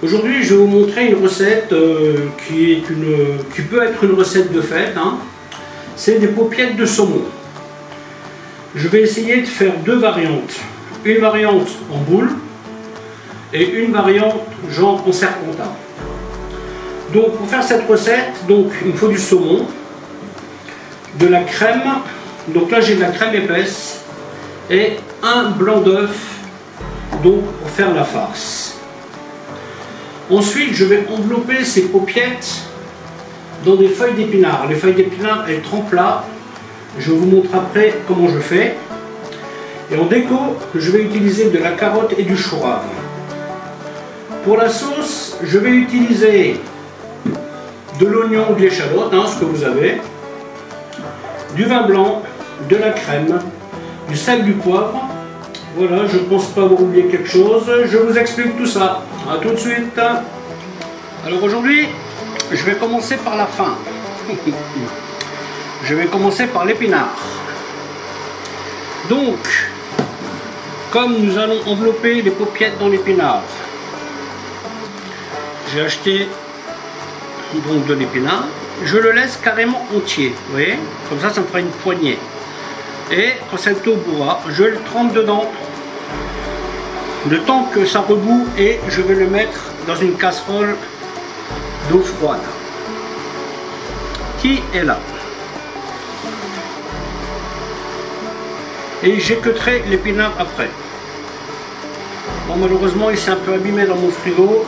Aujourd'hui, je vais vous montrer une recette qui peut être une recette de fête. Hein. C'est des paupiettes de saumon. Je vais essayer de faire deux variantes. Une variante en boule et une variante genre en serpentin. Donc pour faire cette recette, donc, il me faut du saumon, de la crème. Donc là j'ai de la crème épaisse et un blanc d'œuf donc pour faire la farce. Ensuite, je vais envelopper ces paupiettes dans des feuilles d'épinards. Les feuilles d'épinards, elles trempent là. Je vous montre après comment je fais. Et en déco, je vais utiliser de la carotte et du chou rave. Pour la sauce, je vais utiliser de l'oignon, de l'échalote, hein, ce que vous avez, du vin blanc, de la crème, du sel, du poivre. Voilà, je ne pense pas avoir oublié quelque chose. Je vous explique tout ça. A tout de suite. Alors aujourd'hui, je vais commencer par la fin. Je vais commencer par l'épinard. Donc, comme nous allons envelopper les paupiettes dans l'épinard, j'ai acheté donc de l'épinard. Je le laisse carrément entier. Vous voyez, comme ça, ça me fera une poignée. Et quand cette eau boira, je le trempe dedans le temps que ça rebout et je vais le mettre dans une casserole d'eau froide qui est là. Et j'équeutterai l'épinard après. Bon, malheureusement, il s'est un peu abîmé dans mon frigo.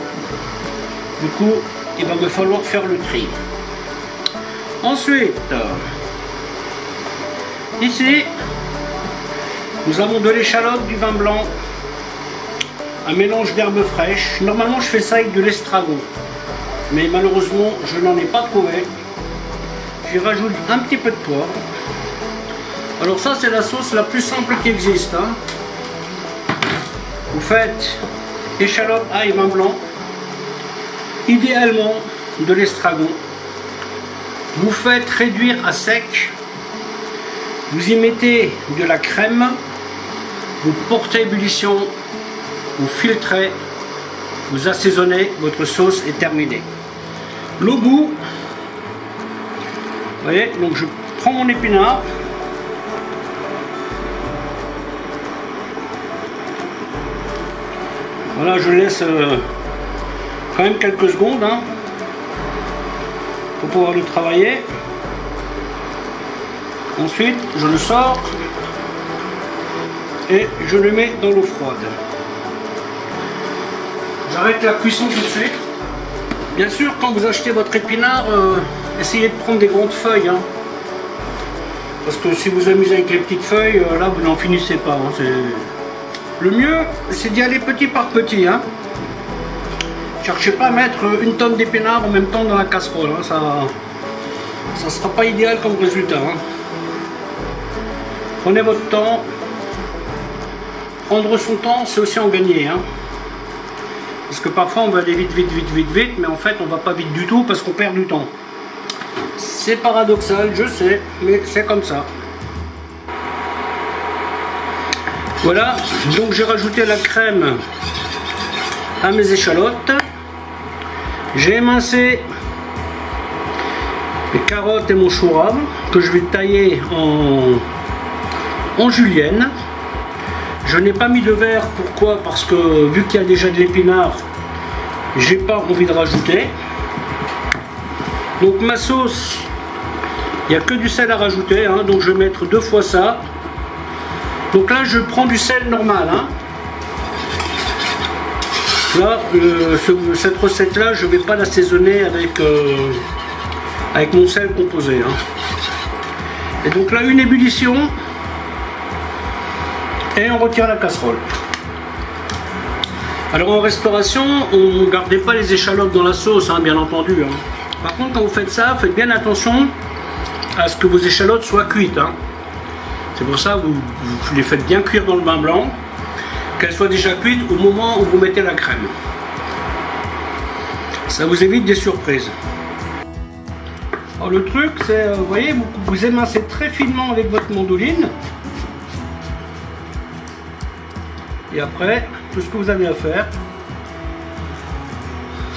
Du coup, il va me falloir faire le tri. Ensuite, ici, nous avons de l'échalote, du vin blanc, un mélange d'herbes fraîches. Normalement, je fais ça avec de l'estragon, mais malheureusement, je n'en ai pas trouvé. J'y rajoute un petit peu de poivre. Alors ça, c'est la sauce la plus simple qui existe. Hein. Vous faites échalote, ail, vin blanc, idéalement de l'estragon. Vous faites réduire à sec. Vous y mettez de la crème. Vous portez à ébullition. Vous filtrez, vous assaisonnez, votre sauce est terminée. L'au bout, vous voyez, donc je prends mon épinard, voilà, je laisse quand même quelques secondes hein, pour pouvoir le travailler. Ensuite, je le sors et je le mets dans l'eau froide. J'arrête la cuisson tout de suite. Bien sûr, quand vous achetez votre épinard, essayez de prendre des grandes feuilles. Hein. Parce que si vous amusez avec les petites feuilles, là vous n'en finissez pas. Hein. Le mieux, c'est d'y aller petit par petit. Hein. Cherchez pas à mettre une tonne d'épinards en même temps dans la casserole. Hein. Ça ne sera pas idéal comme résultat. Hein. Prenez votre temps. Prendre son temps, c'est aussi en gagner. Hein. Parce que parfois on va aller vite, mais en fait on va pas vite du tout parce qu'on perd du temps. C'est paradoxal, je sais, mais c'est comme ça. Voilà, donc j'ai rajouté la crème à mes échalotes. J'ai émincé les carottes et mon chou rave que je vais tailler en julienne. Je n'ai pas mis de verre, pourquoi? Parce que vu qu'il y a déjà de l'épinard, j'ai pas envie de rajouter. Donc ma sauce, il n'y a que du sel à rajouter, hein, donc je vais mettre 2 fois ça. Donc là je prends du sel normal. Hein. Là, cette recette là, je ne vais pas l'assaisonner avec mon sel composé. Hein. Et donc là une ébullition. Et on retire la casserole. Alors en restauration, on ne gardait pas les échalotes dans la sauce, hein, bien entendu. Hein. Par contre, quand vous faites ça, faites bien attention à ce que vos échalotes soient cuites. Hein. C'est pour ça que vous les faites bien cuire dans le vin blanc, qu'elles soient déjà cuites au moment où vous mettez la crème. Ça vous évite des surprises. Alors le truc, c'est, vous voyez, vous émincez très finement avec votre mandoline. Et après, tout ce que vous avez à faire,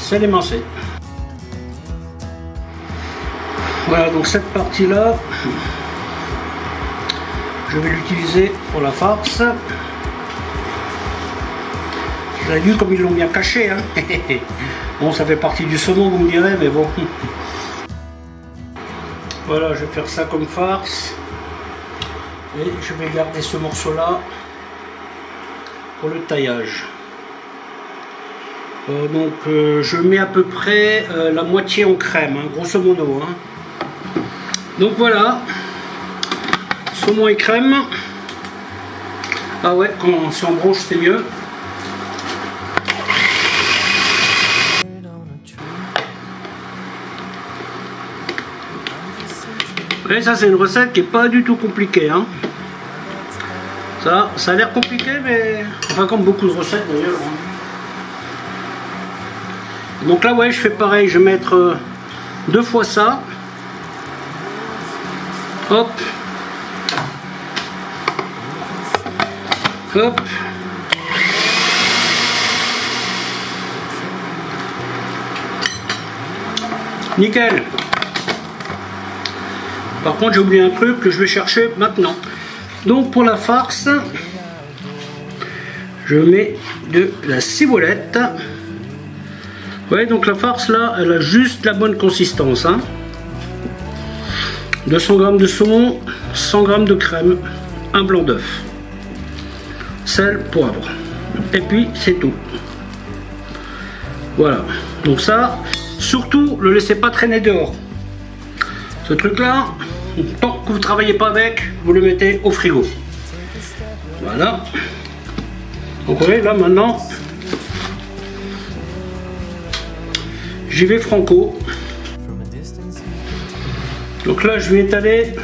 c'est l'émincé. Voilà, donc cette partie là, je vais l'utiliser pour la farce. Vous avez vu comme ils l'ont bien caché, hein. Bon, ça fait partie du saumon, vous me direz, mais bon. Voilà, je vais faire ça comme farce. Et je vais garder ce morceau là pour le taillage. Donc je mets à peu près la moitié en crème, hein, grosso modo, hein. Donc voilà, saumon et crème. Ah ouais, quand c'est en broche c'est mieux. Et ça c'est une recette qui est pas du tout compliquée, hein. Ça a l'air compliqué, mais enfin comme beaucoup de recettes d'ailleurs, hein. Donc là ouais, je fais pareil, je vais mettre 2 fois ça. Hop. Hop. Nickel. Par contre j'ai oublié un truc que je vais chercher maintenant. Donc pour la farce, je mets de la ciboulette. Ouais, donc la farce là, elle a juste la bonne consistance, hein. 200 g de saumon, 100 g de crème, un blanc d'œuf, sel, poivre. Et puis c'est tout. Voilà. Donc ça, surtout, ne le laissez pas traîner dehors. Ce truc là, tant que vous ne travaillez pas avec, vous le mettez au frigo. Voilà. Donc vous voyez là maintenant, j'y vais franco. Donc là je vais étaler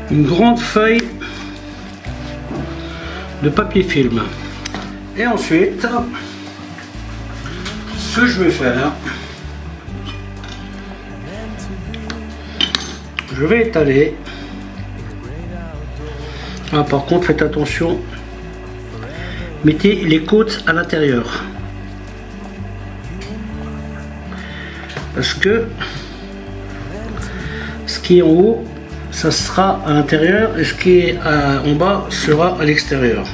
une grande feuille de papier film. Et ensuite, ce que je vais faire, je vais étaler. Ah, par contre faites attention, mettez les côtes à l'intérieur. Parce que ce qui est en haut, ça sera à l'intérieur et ce qui est en bas sera à l'extérieur.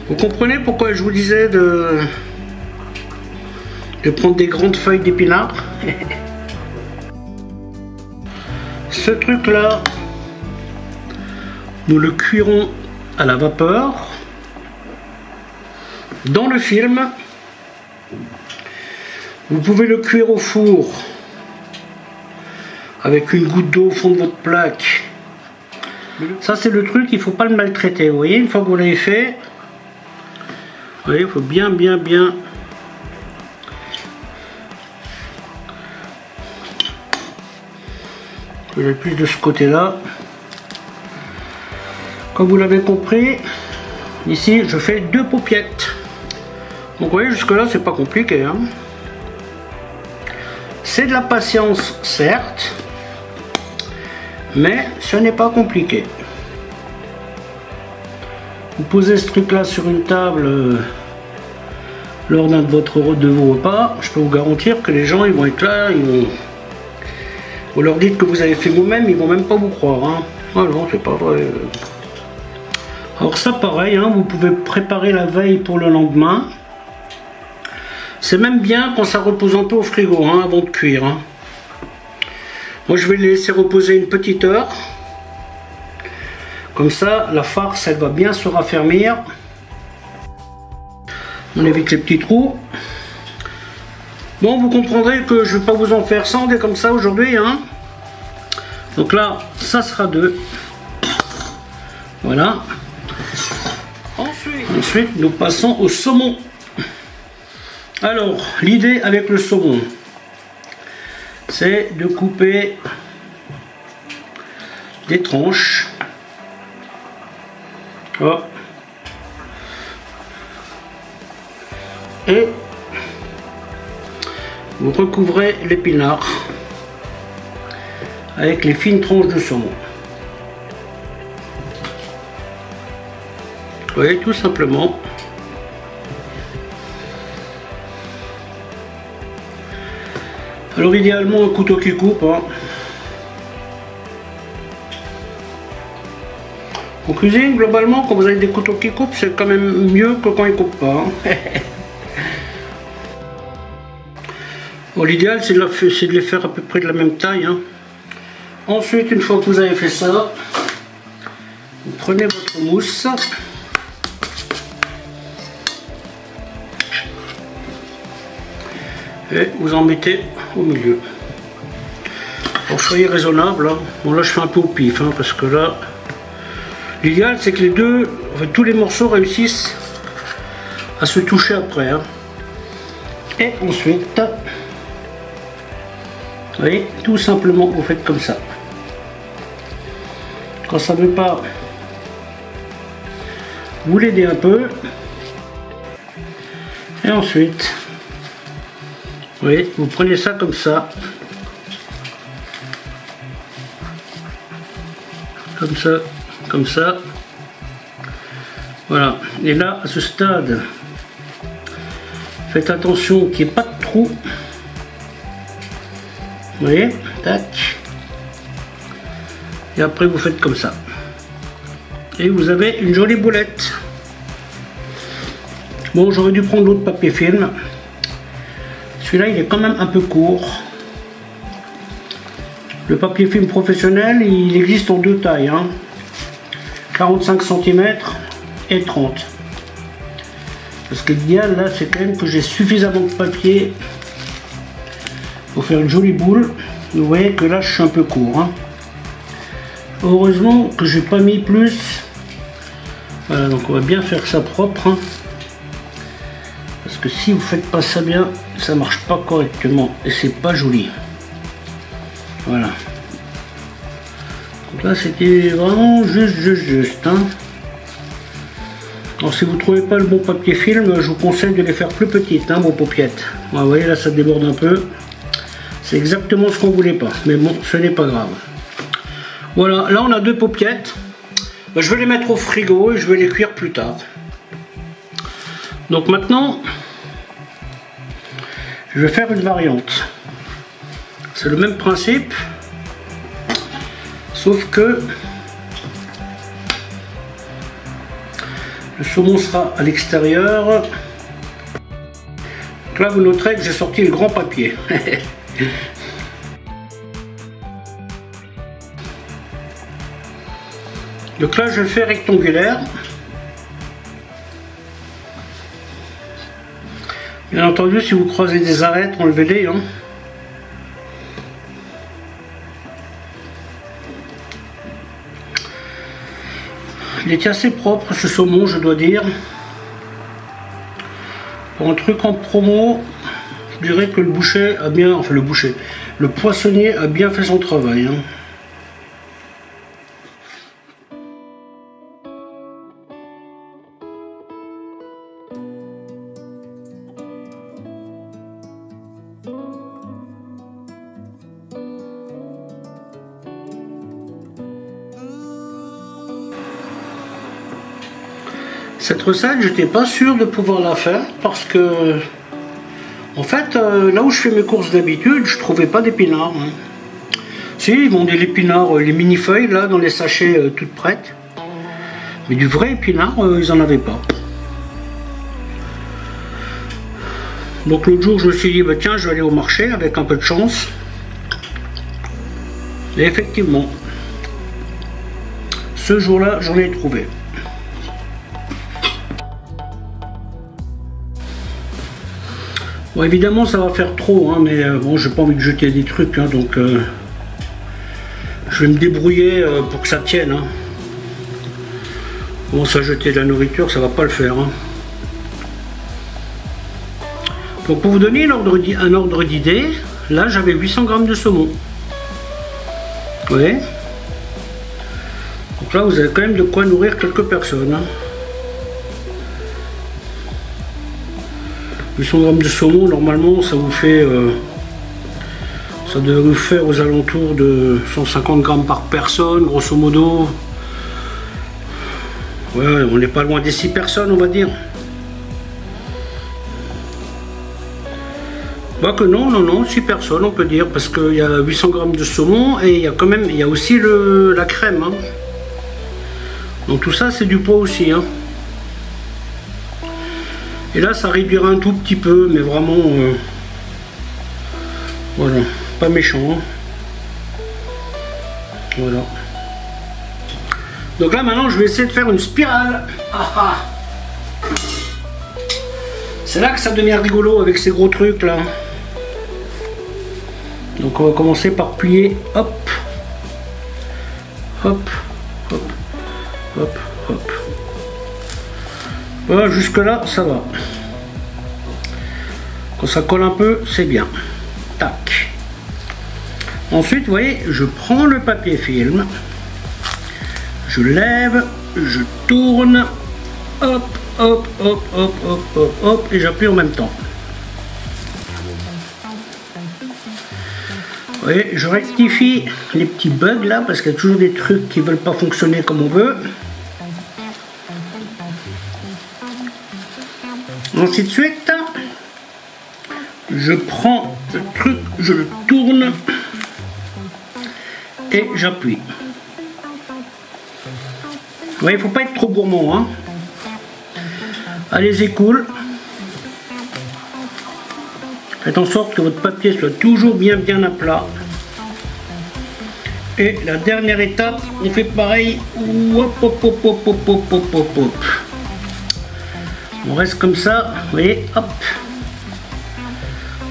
Vous comprenez pourquoi je vous disais de prendre des grandes feuilles d'épinards. Ce truc là, nous le cuirons à la vapeur dans le film. Vous pouvez le cuire au four avec une goutte d'eau au fond de votre plaque. Ça c'est le truc, il ne faut pas le maltraiter. Vous voyez, une fois que vous l'avez fait, vous voyez, il faut bien. Je vais plus de ce côté là. Comme vous l'avez compris, ici je fais 2 paupiettes. Donc vous voyez, jusque là c'est pas compliqué, hein. C'est de la patience certes, mais ce n'est pas compliqué. Vous posez ce truc là sur une table lors d'un de vos repas, je peux vous garantir que les gens ils vont être là, vous leur dites que vous avez fait vous-même, ils vont même pas vous croire, hein. Ah non, c'est pas vrai. Alors ça pareil, hein, vous pouvez préparer la veille pour le lendemain. C'est même bien quand ça repose un peu au frigo, hein, avant de cuire, hein. Moi je vais les laisser reposer une petite heure. Comme ça la farce elle va bien se raffermir. On évite les petits trous. Bon, vous comprendrez que je ne vais pas vous en faire 100 des comme ça aujourd'hui, hein. Donc là ça sera 2. Voilà. Ensuite nous passons au saumon. Alors, l'idée avec le saumon, c'est de couper des tranches. Hop. Et vous recouvrez l'épinard avec les fines tranches de saumon. Vous voyez, tout simplement. Alors idéalement un couteau qui coupe. Hein. En cuisine, globalement, quand vous avez des couteaux qui coupent, c'est quand même mieux que quand ils ne coupent pas. Hein. Bon, l'idéal, c'est de les faire à peu près de la même taille. Hein. Ensuite, une fois que vous avez fait ça, vous prenez votre mousse. Et vous en mettez au milieu. Bon, soyez raisonnable. Hein. Bon, là, je fais un peu au pif, hein, parce que là... L'idéal, c'est que les deux, enfin, tous les morceaux réussissent à se toucher après. Hein. Et ensuite, vous voyez, tout simplement, vous faites comme ça. Quand ça ne veut pas, vous l'aidez un peu. Et ensuite, vous voyez, vous prenez ça comme ça. Comme ça. Comme ça, voilà. Et là, à ce stade, faites attention qu'il n'y ait pas de trou. Vous voyez, tac. Et après, vous faites comme ça. Et vous avez une jolie boulette. Bon, j'aurais dû prendre l'autre papier film. Celui-là, il est quand même un peu court. Le papier film professionnel, il existe en deux tailles. Hein. 45 cm et 30. Parce que l'idéal là, c'est quand même que j'ai suffisamment de papier pour faire une jolie boule. Vous voyez que là, je suis un peu court. Hein. Heureusement que j'ai pas mis plus. Voilà, donc on va bien faire ça propre. Hein. Parce que si vous faites pas ça bien, ça marche pas correctement et c'est pas joli. Voilà. Donc là c'était vraiment juste. Hein. Alors si vous ne trouvez pas le bon papier film, je vous conseille de les faire plus petites, hein, vos paupiettes. Vous voyez là ça déborde un peu. C'est exactement ce qu'on voulait pas. Mais bon, ce n'est pas grave. Voilà, là on a deux paupiettes. Je vais les mettre au frigo et je vais les cuire plus tard. Donc maintenant, je vais faire une variante. C'est le même principe. Sauf que le saumon sera à l'extérieur. Donc là, vous noterez que j'ai sorti le grand papier. Donc là, je le fais rectangulaire. Bien entendu, si vous croisez des arêtes, enlevez-les. Hein. Il est assez propre ce saumon, je dois dire. Pour un truc en promo, je dirais que le boucher a bien, enfin le poissonnier a bien fait son travail. Hein. Cette recette, j'étais pas sûr de pouvoir la faire parce que, en fait, là où je fais mes courses d'habitude, je trouvais pas d'épinards. Hein. Si, ils vendaient l'épinard, les mini-feuilles, là, dans les sachets toutes prêtes. Mais du vrai épinard, ils en avaient pas. Donc l'autre jour, je me suis dit, bah, tiens, je vais aller au marché avec un peu de chance. Et effectivement, ce jour-là, j'en ai trouvé. Bon, évidemment ça va faire trop, hein, mais bon, j'ai pas envie de jeter des trucs, hein, donc je vais me débrouiller pour que ça tienne. Hein. Bon, ça jeter de la nourriture, ça va pas le faire. Hein. Donc pour vous donner un ordre d'idée, là j'avais 800 g de saumon. Vous voyez? Donc là vous avez quand même de quoi nourrir quelques personnes. Hein. 800 g de saumon, normalement, ça vous fait, ça devrait vous faire aux alentours de 150 g par personne, grosso modo. Ouais, on n'est pas loin des 6 personnes, on va dire. Bah que non, 6 personnes on peut dire, parce qu'il y a 800 grammes de saumon et il y a aussi la crème. Hein. Donc tout ça c'est du poids aussi. Hein. Et là ça réduira un tout petit peu, mais vraiment, voilà, pas méchant. Hein. Voilà. Donc là maintenant je vais essayer de faire une spirale. C'est là que ça devient rigolo avec ces gros trucs là. Donc on va commencer par plier, hop, hop, hop, hop, hop. Voilà, jusque là ça va. Quand ça colle un peu, c'est bien. Tac. Ensuite, vous voyez, je prends le papier film, je lève, je tourne, hop, hop, hop, hop, hop, hop, hop, et j'appuie en même temps. Vous voyez, je rectifie les petits bugs là, parce qu'il y a toujours des trucs qui ne veulent pas fonctionner comme on veut. Ainsi de suite, je prends le truc, je le tourne et j'appuie. Vous voyez, il ne faut pas être trop gourmand. Hein. Allez-y cool. Faites en sorte que votre papier soit toujours bien à plat. Et la dernière étape, on fait pareil. Hop, hop, hop, hop, hop, hop, hop, hop, hop. On reste comme ça, vous voyez, hop.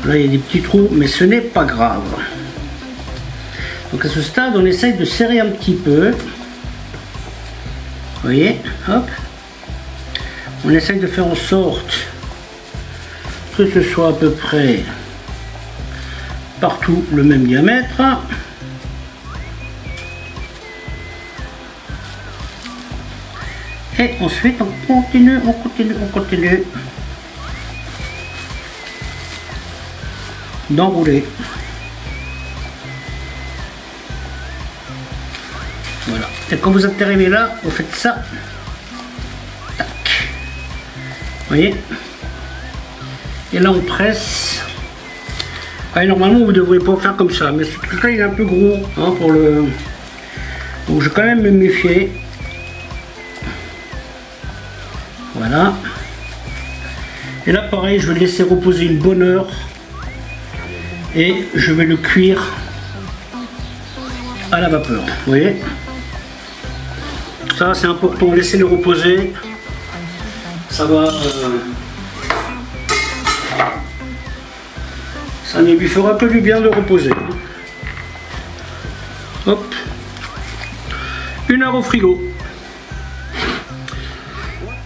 Là, il y a des petits trous, mais ce n'est pas grave. Donc à ce stade, on essaye de serrer un petit peu. Vous voyez, hop. On essaye de faire en sorte que ce soit à peu près partout le même diamètre. Et ensuite on continue, on continue d'enrouler. Voilà. Et quand vous êtes arrivé là, vous faites ça. Tac. Vous voyez? Et là on presse. Allez, normalement vous ne devriez pas faire comme ça, mais ce truc là il est un peu gros hein, pour le. Donc je vais quand même me méfier. Voilà. Et là pareil, je vais le laisser reposer une bonne heure. Et je vais le cuire à la vapeur. Vous voyez? Ça c'est important, laissez-le reposer. Ça va. Ça ne lui fera que du bien de reposer. Hop. 1 heure au frigo.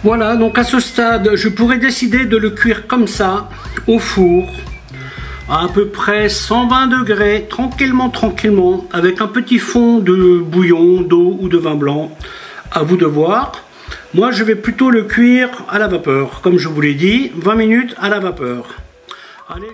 Voilà, donc à ce stade, je pourrais décider de le cuire comme ça, au four, à peu près 120 degrés, tranquillement, avec un petit fond de bouillon, d'eau ou de vin blanc. À vous de voir. Moi, je vais plutôt le cuire à la vapeur, comme je vous l'ai dit, 20 minutes à la vapeur. Allez,